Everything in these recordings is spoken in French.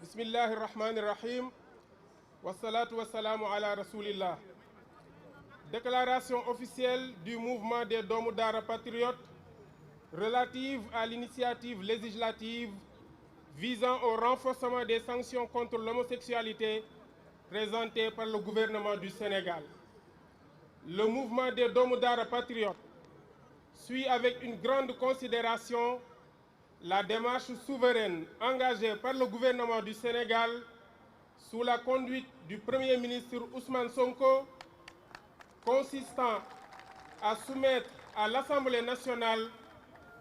Bismillahi rahmani rahim. Wassalatu wassalamu ala rasulillah. Déclaration officielle du mouvement des Doomu Daara Patriotes relative à l'initiative législative visant au renforcement des sanctions contre l'homosexualité présentée par le gouvernement du Sénégal. Le mouvement des Doomu Daara Patriotes suit avec une grande considération la démarche souveraine engagée par le gouvernement du Sénégal sous la conduite du Premier ministre Ousmane Sonko, consistant à soumettre à l'Assemblée nationale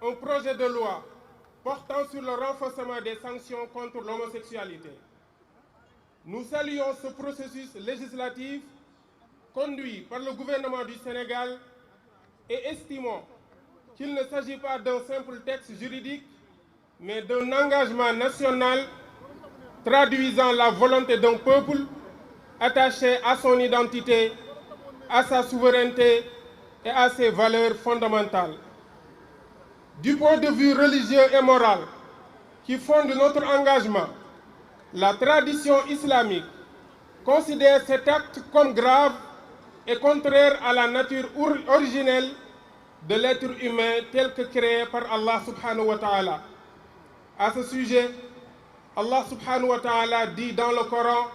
un projet de loi portant sur le renforcement des sanctions contre l'homosexualité. Nous saluons ce processus législatif conduit par le gouvernement du Sénégal et estimons qu'il ne s'agit pas d'un simple texte juridique, mais d'un engagement national traduisant la volonté d'un peuple attaché à son identité, à sa souveraineté et à ses valeurs fondamentales. Du point de vue religieux et moral qui fonde notre engagement, la tradition islamique considère cet acte comme grave et contraire à la nature originelle de l'être humain tel que créé par Allah subhanahu wa ta'ala. À ce sujet, Allah subhanahu wa ta'ala dit dans le Coran,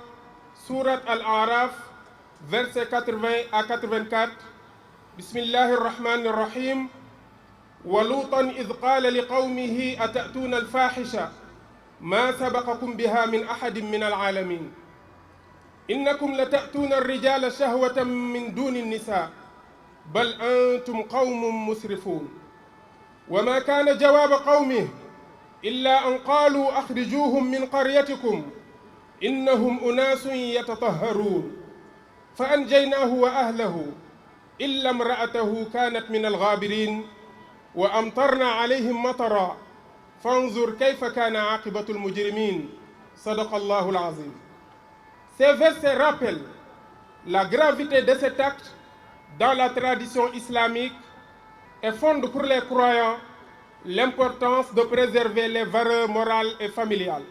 sourate Al-A'raf, versets 80 à 84, Bismillahir Rahmanir Rahim, wa Lutan idh qala liqawmihi atatuna al-fahisha ma sabaqakum biha min ahadin min al-alamin. Innakum latatuna ar-rijala shahwatan min duni an-nisa bal antum qawmun musrifun. Wa ma kana jawaba qawmihi إلا أن قالوا أخرجوهم من قريتكم إنهم أناس يتطهرون فأنجيناه وأهله إلا امرأته كانت من الغابرين وأمطرنا عليهم مطرا فانظر كيف كان عاقبة المجرمين صدق الله العظيم. Ces versets rappellent la gravité de cet acte dans la tradition islamique et fondent pour les croyants l'importance de préserver les valeurs morales et familiales.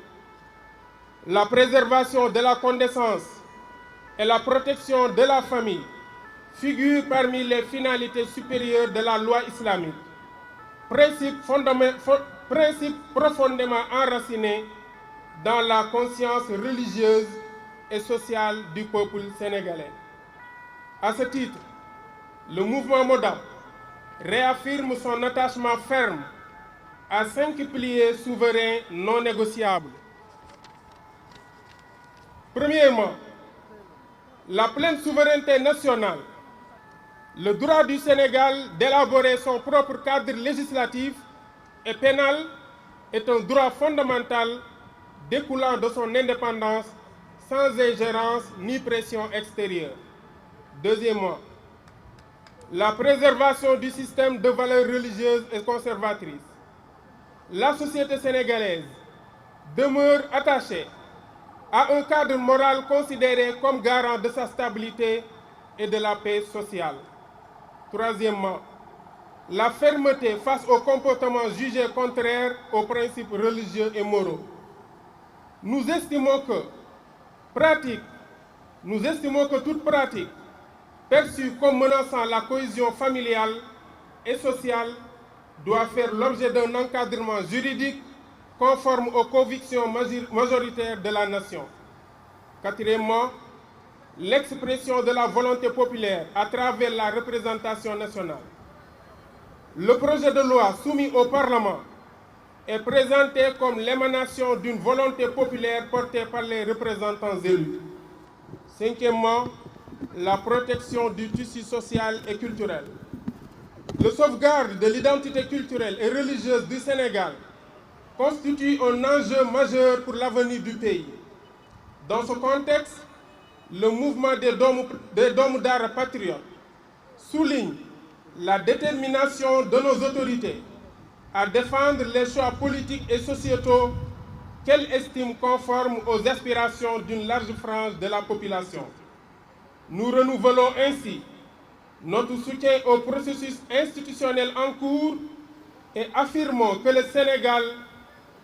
La préservation de la connaissance et la protection de la famille figurent parmi les finalités supérieures de la loi islamique, principe profondément enraciné dans la conscience religieuse et sociale du peuple sénégalais. À ce titre, le mouvement MODAP réaffirme son attachement ferme à 5 piliers souverains non négociables. Premièrement, la pleine souveraineté nationale. Le droit du Sénégal d'élaborer son propre cadre législatif et pénal est un droit fondamental découlant de son indépendance sans ingérence ni pression extérieure. Deuxièmement, la préservation du système de valeurs religieuses et conservatrices. La société sénégalaise demeure attachée à un cadre moral considéré comme garant de sa stabilité et de la paix sociale. Troisièmement, la fermeté face aux comportements jugés contraires aux principes religieux et moraux. Nous estimons que toute pratique perçue comme menaçant la cohésion familiale et sociale doit faire l'objet d'un encadrement juridique conforme aux convictions majoritaires de la nation. Quatrièmement, l'expression de la volonté populaire à travers la représentation nationale. Le projet de loi soumis au Parlement est présenté comme l'émanation d'une volonté populaire portée par les représentants élus. Cinquièmement, la protection du tissu social et culturel. Le sauvegarde de l'identité culturelle et religieuse du Sénégal constitue un enjeu majeur pour l'avenir du pays. Dans ce contexte, le mouvement des Doomu Daara Patriotes souligne la détermination de nos autorités à défendre les choix politiques et sociétaux qu'elles estiment conformes aux aspirations d'une large frange de la population. Nous renouvelons ainsi notre soutien au processus institutionnel en cours et affirmons que le Sénégal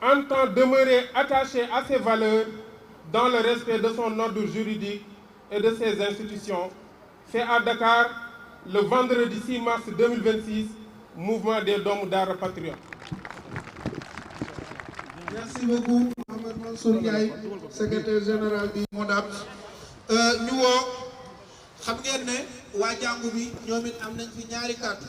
entend demeurer attaché à ses valeurs dans le respect de son ordre juridique et de ses institutions, fait à Dakar le vendredi 6 mars 2026, mouvement des Doomu Daara Patriotes. Merci beaucoup Mohamed Mansour Ndiaye, secrétaire général du MODAP. ñu woo xam ngeen ne waa jàngu bi ñoom it am nañ fi ñaari kàddu